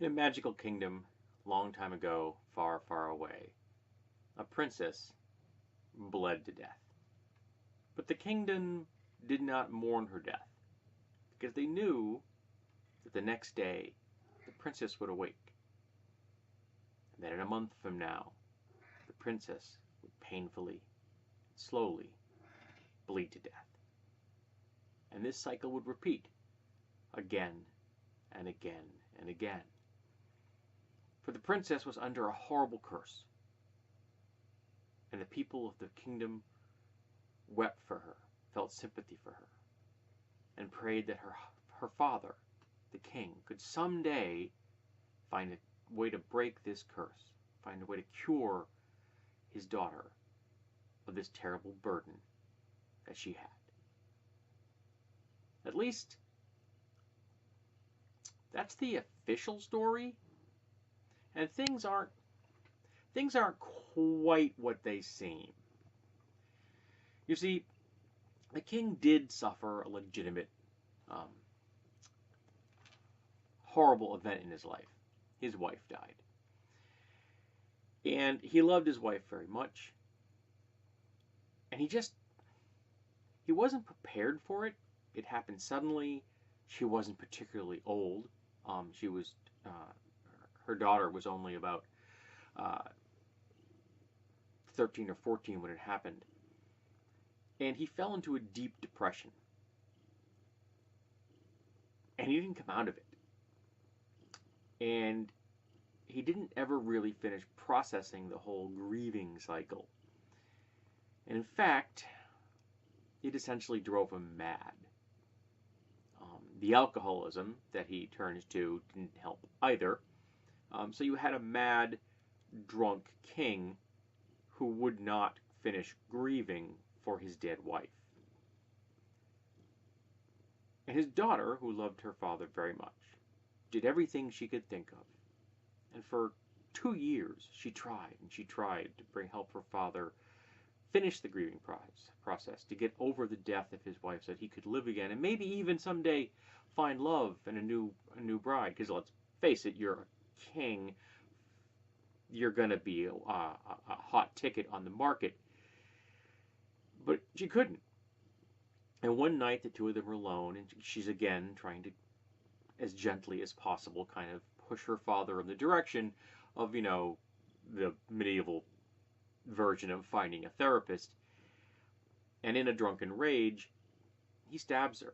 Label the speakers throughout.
Speaker 1: In a magical kingdom, long time ago, far, far away, a princess bled to death. But the kingdom did not mourn her death, because they knew that the next day the princess would awake, and that in a month from now the princess would painfully, slowly bleed to death. And this cycle would repeat again and again and again. For the princess was under a horrible curse, and the people of the kingdom wept for her, felt sympathy for her, and prayed that her father, the king, could someday find a way to break this curse, find a way to cure his daughter of this terrible burden that she had. At least, that's the official story. And things aren't quite what they seem. You see, the king did suffer a legitimate, horrible event in his life. His wife died. And he loved his wife very much. And he wasn't prepared for it. It happened suddenly. She wasn't particularly old. Her daughter was only about 13 or 14 when it happened. And he fell into a deep depression. And he didn't come out of it. And he didn't ever really finish processing the whole grieving cycle. And in fact, it essentially drove him mad. The alcoholism that he turned to didn't help either. So you had a mad, drunk king who would not finish grieving for his dead wife. And his daughter, who loved her father very much, did everything she could think of. And for 2 years, she tried to help her father finish the grieving process, to get over the death of his wife so that he could live again, and maybe even someday find love and a new bride. Because let's face it, you're a king, you're going to be a hot ticket on the market. But she couldn't. And one night the two of them were alone, and she's again trying to, as gently as possible, kind of push her father in the direction of, the medieval version of finding a therapist. And in a drunken rage, he stabs her.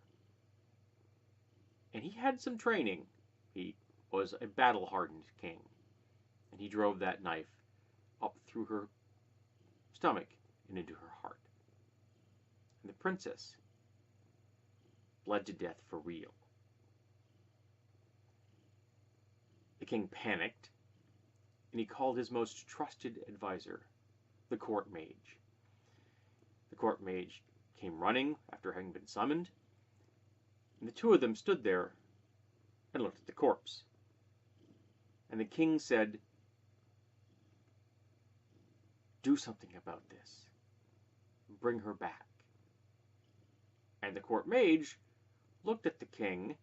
Speaker 1: And he had some training. He was a battle-hardened king. And he drove that knife up through her stomach and into her heart. And the princess bled to death for real. The king panicked, and he called his most trusted advisor, the court mage. The court mage came running after having been summoned, and the two of them stood there and looked at the corpse. And the king said, "Do something about this. Bring her back." And the court mage looked at the king.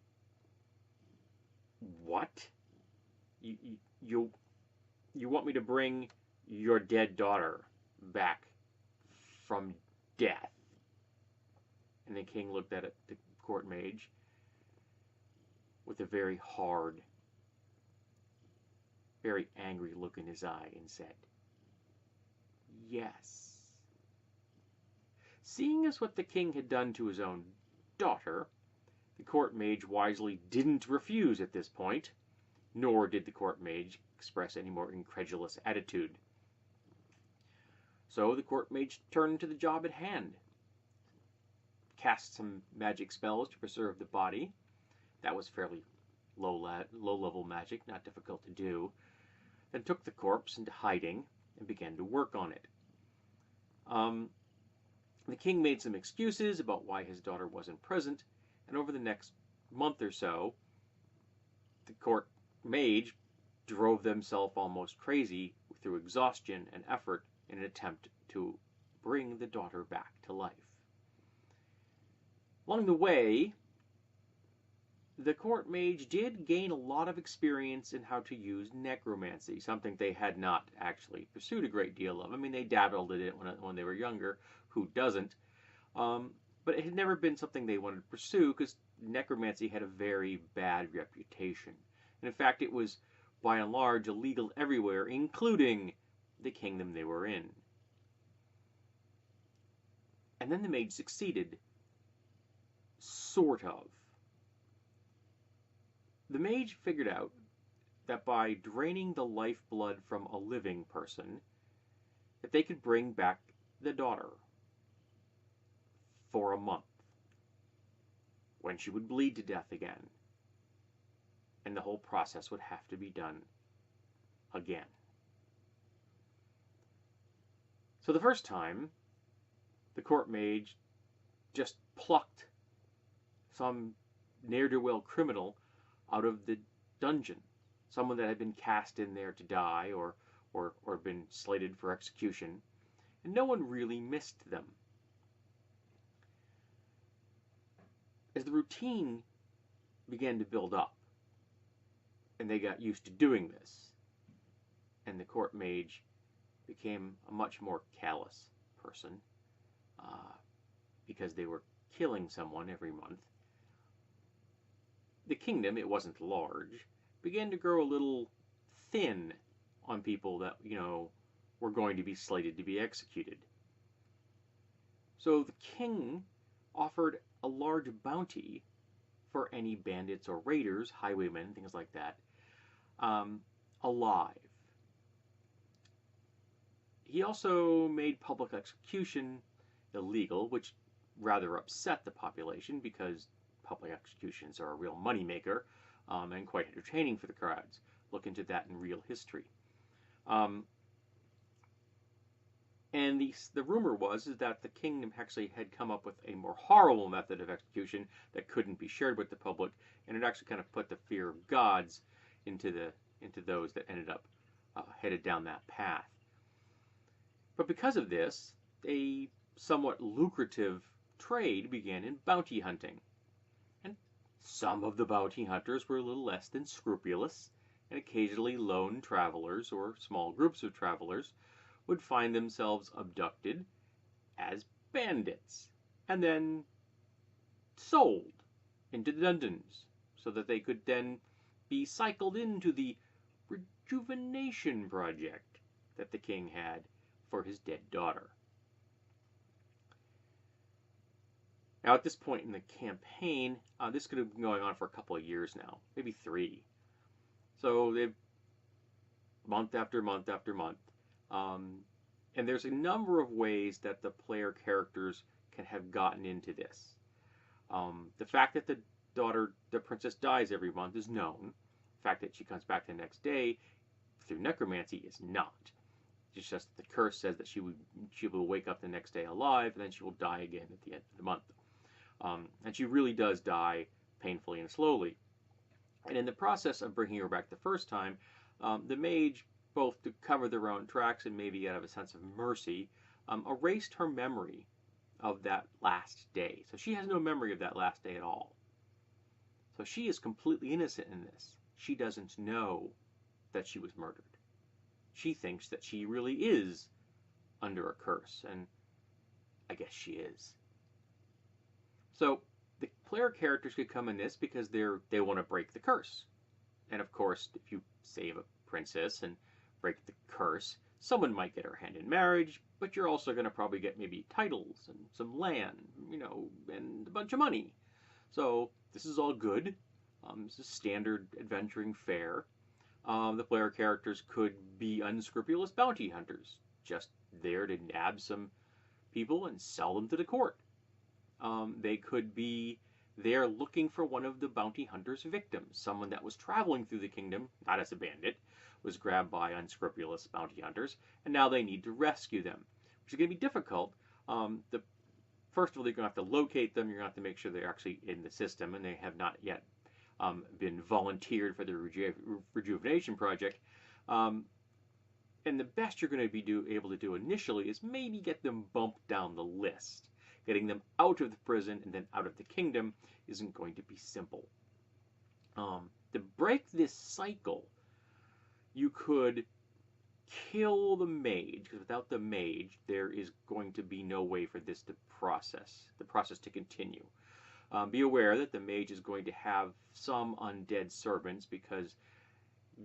Speaker 1: "What? You want me to bring your dead daughter back from death?" And the king looked at the court mage with a very hard, very angry look in his eye and said, "Yes." Seeing as what the king had done to his own daughter, the court mage wisely didn't refuse at this point, nor did the court mage express any more incredulous attitude. So the court mage turned to the job at hand, cast some magic spells to preserve the body. That was fairly low-level magic, not difficult to do. Then took the corpse into hiding and began to work on it. The king made some excuses about why his daughter wasn't present, and over the next month or so, the court mage drove themselves almost crazy through exhaustion and effort in an attempt to bring the daughter back to life. Along the way, the court mage did gain a lot of experience in how to use necromancy, something they had not actually pursued a great deal of. I mean, they dabbled in it when they were younger. Who doesn't? Um, but it had never been something they wanted to pursue because necromancy had a very bad reputation. And in fact, it was by and large illegal everywhere, including the kingdom they were in. And then the mage succeeded. Sort of. The mage figured out that by draining the lifeblood from a living person, that they could bring back the daughter for a month, when she would bleed to death again, and the whole process would have to be done again. So the first time, the court mage just plucked some ne'er-do-well criminal out of the dungeon, someone that had been cast in there to die or been slated for execution, and no one really missed them. As the routine began to build up, and they got used to doing this, and the court mage became a much more callous person, because they were killing someone every month, the kingdom, it wasn't large, began to grow a little thin on people that, were going to be slated to be executed. So the king offered a large bounty for any bandits or raiders, highwaymen, things like that, alive. He also made public execution illegal, which rather upset the population because public executions are a real moneymaker and quite entertaining for the crowds. Look into that in real history. And the rumor was that the kingdom actually had come up with a more horrible method of execution that couldn't be shared with the public, and it actually kind of put the fear of gods into those that ended up headed down that path. But because of this, a somewhat lucrative trade began in bounty hunting. And some of the bounty hunters were a little less than scrupulous, and occasionally lone travelers or small groups of travelers would find themselves abducted as bandits and then sold into the dungeons so that they could then be cycled into the rejuvenation project that the king had for his dead daughter. Now, at this point in the campaign, this could have been going on for a couple of years now, maybe 3. So they've month after month after month. And there's a number of ways that the player characters can have gotten into this. The fact that the princess dies every month is known. The fact that she comes back the next day through necromancy is not. It's just the curse says that she will wake up the next day alive, and then she will die again at the end of the month. And she really does die painfully and slowly. And in the process of bringing her back the first time, the mage, both to cover their own tracks and maybe out of a sense of mercy, erased her memory of that last day. So she has no memory of that last day at all. So she is completely innocent in this. She doesn't know that she was murdered. She thinks that she really is under a curse, and I guess she is. So the player characters could come in this because they want to break the curse. And of course, if you save a princess and break the curse, someone might get her hand in marriage, but you're also going to probably get maybe titles and some land, and a bunch of money. So this is all good. This is standard adventuring fare. The player characters could be unscrupulous bounty hunters, just there to nab some people and sell them to the court. They could be there looking for one of the bounty hunter's victims, someone that was traveling through the kingdom, not as a bandit, was grabbed by unscrupulous bounty hunters, and now they need to rescue them, which is going to be difficult. First of all, you're going to have to locate them. You're going to have to make sure they're actually in the system, and they have not yet been volunteered for the rejuvenation project. And the best you're going to be able to do initially is maybe get them bumped down the list. Getting them out of the prison and then out of the kingdom isn't going to be simple. To break this cycle, you could kill the mage, because without the mage, there is going to be no way for this to the process to continue. Be aware that the mage is going to have some undead servants because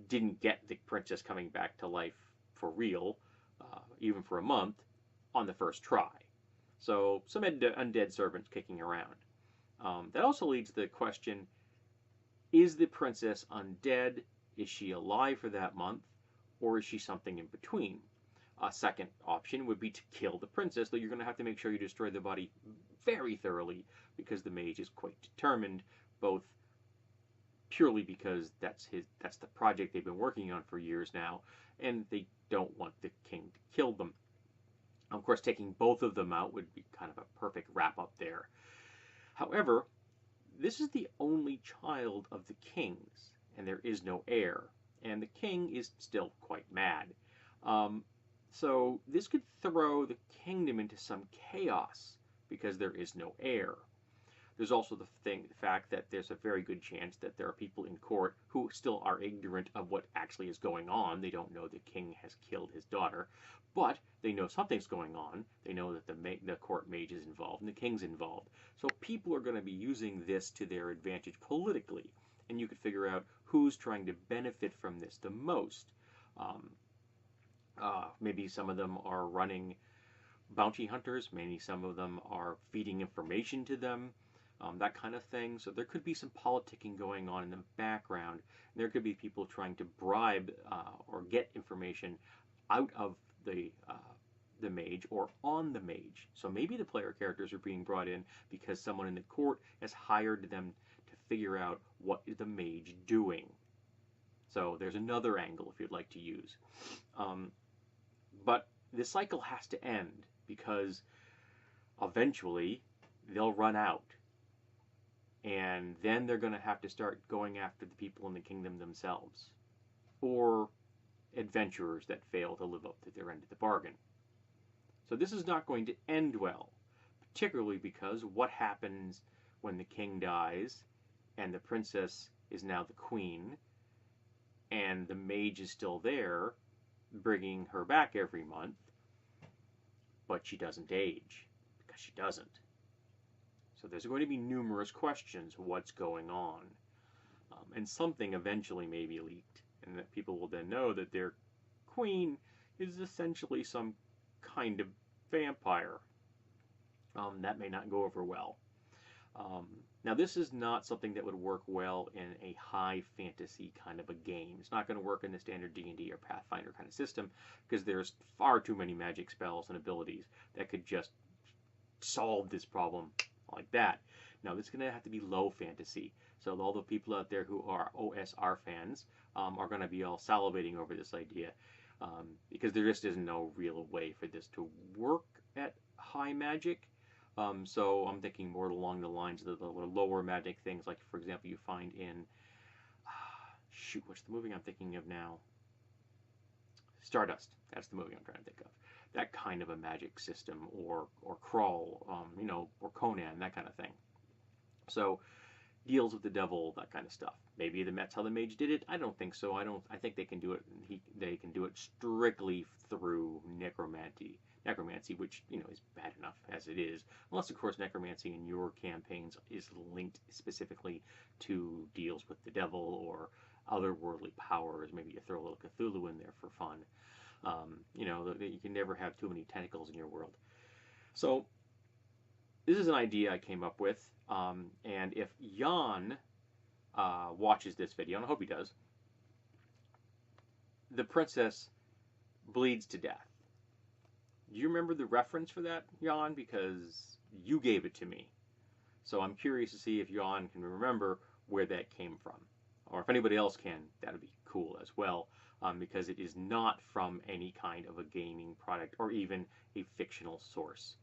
Speaker 1: didn't get the princess coming back to life for real, even for a month, on the first try. So some undead servants kicking around. That also leads to the question, is the princess undead? Is she alive for that month? Or is she something in between? A second option would be to kill the princess, though you're going to have to make sure you destroy the body very thoroughly, because the mage is quite determined, both purely because that's the project they've been working on for years now, and they don't want the king to kill them. Of course, taking both of them out would be kind of a perfect wrap-up there. However, this is the only child of the king's, and there is no heir, and the king is still quite mad. So this could throw the kingdom into some chaos because there is no heir. There's also the fact that there's a very good chance that there are people in court who still are ignorant of what actually is going on. They don't know the king has killed his daughter, but they know something's going on. They know that the court mage is involved and the king's involved. So people are going to be using this to their advantage politically, and you could figure out who's trying to benefit from this the most. Maybe some of them are running bounty hunters. Maybe some of them are feeding information to them. That kind of thing. So there could be some politicking going on in the background. There could be people trying to bribe or get information out of the mage or on the mage. So maybe the player characters are being brought in because someone in the court has hired them to figure out what is the mage doing. So there's another angle if you'd like to use. But this cycle has to end because eventually they'll run out. And then they're going to have to start going after the people in the kingdom themselves, or adventurers that fail to live up to their end of the bargain. So this is not going to end well, particularly because what happens when the king dies and the princess is now the queen and the mage is still there bringing her back every month, but she doesn't age because she doesn't. So there's going to be numerous questions, what's going on? And something eventually may be leaked, and that people will then know that their queen is essentially some kind of vampire. That may not go over well. Now this is not something that would work well in a high fantasy kind of a game. It's not going to work in the standard D&D or Pathfinder kind of system because there's far too many magic spells and abilities that could just solve this problem like that. Now this is going to have to be low fantasy. So all the people out there who are OSR fans are going to be all salivating over this idea because there just isn't no real way for this to work at high magic. So I'm thinking more along the lines of the lower magic things, like for example you find in shoot, what's the movie I'm thinking of now? Stardust. That's the movie I'm trying to think of. That kind of a magic system, or Crawl, or Conan, that kind of thing. So deals with the devil, that kind of stuff. Maybe that's how the mage did it. I don't think so. I think they can do it. They can do it strictly through necromancy, which is bad enough as it is. Unless, of course, necromancy in your campaigns is linked specifically to deals with the devil or otherworldly powers. Maybe you throw a little Cthulhu in there for fun. You can never have too many tentacles in your world. So this is an idea I came up with, and if Jan watches this video, and I hope he does, the princess bleeds to death. Do you remember the reference for that, Jan? Because you gave it to me. So I'm curious to see if Jan can remember where that came from. Or if anybody else can, that would be cool as well. Because it is not from any kind of a gaming product or even a fictional source.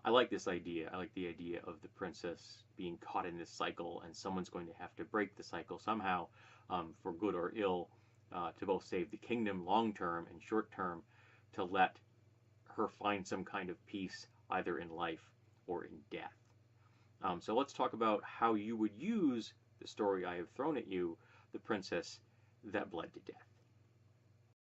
Speaker 1: I like this idea. I like the idea of the princess being caught in this cycle, and someone's going to have to break the cycle somehow, for good or ill, to both save the kingdom long term and short term, to let her find some kind of peace either in life or in death. So let's talk about how you would use the story I have thrown at you, the princess that bled to death.